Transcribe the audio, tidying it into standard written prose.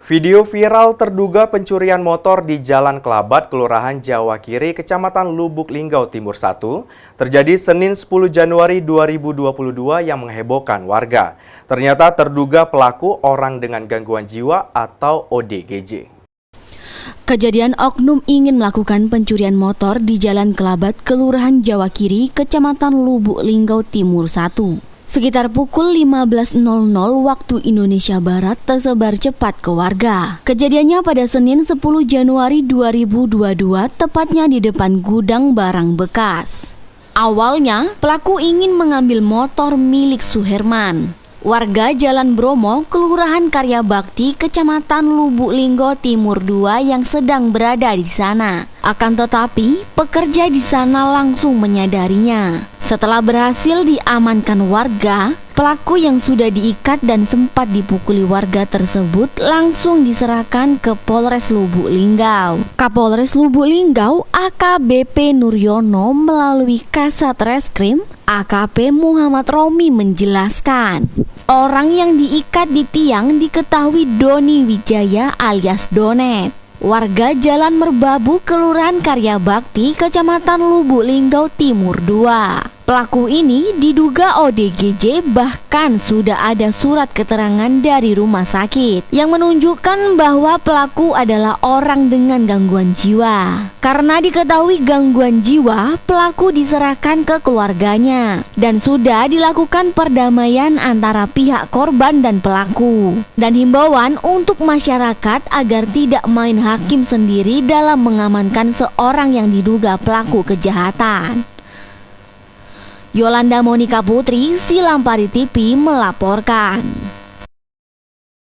Video viral terduga pencurian motor di Jalan Kelabat, Kelurahan Jawa Kiri, Kecamatan Lubuk Linggau Timur 1, terjadi Senin 10 Januari 2022 yang menghebohkan warga. Ternyata terduga pelaku orang dengan gangguan jiwa atau ODGJ. Kejadian oknum ingin melakukan pencurian motor di Jalan Kelabat, Kelurahan Jawa Kiri, Kecamatan Lubuk Linggau Timur 1. Sekitar pukul 15.00 waktu Indonesia Barat tersebar cepat ke warga. Kejadiannya pada Senin 10 Januari 2022, tepatnya di depan gudang barang bekas. Awalnya, pelaku ingin mengambil motor milik Suherman, warga Jalan Bromo, Kelurahan Karya Bakti, Kecamatan Lubuk Linggau Timur 2 yang sedang berada di sana. Akan tetapi, pekerja di sana langsung menyadarinya. Setelah berhasil diamankan warga, pelaku yang sudah diikat dan sempat dipukuli warga tersebut langsung diserahkan ke Polres Lubuk Linggau. Kapolres Lubuk Linggau AKBP Nuryono melalui Kasat Reskrim AKP Muhammad Romi menjelaskan, orang yang diikat di tiang diketahui Doni Wijaya alias Donet, warga Jalan Merbabu, Kelurahan Karya Bakti, Kecamatan Lubuk Linggau Timur 2. Pelaku ini diduga ODGJ, bahkan sudah ada surat keterangan dari rumah sakit yang menunjukkan bahwa pelaku adalah orang dengan gangguan jiwa. Karena diketahui gangguan jiwa, pelaku diserahkan ke keluarganya dan sudah dilakukan perdamaian antara pihak korban dan pelaku. Dan himbauan untuk masyarakat agar tidak main hakim sendiri dalam mengamankan seorang yang diduga pelaku kejahatan. Yolanda Monika Putri, Silampari TV melaporkan.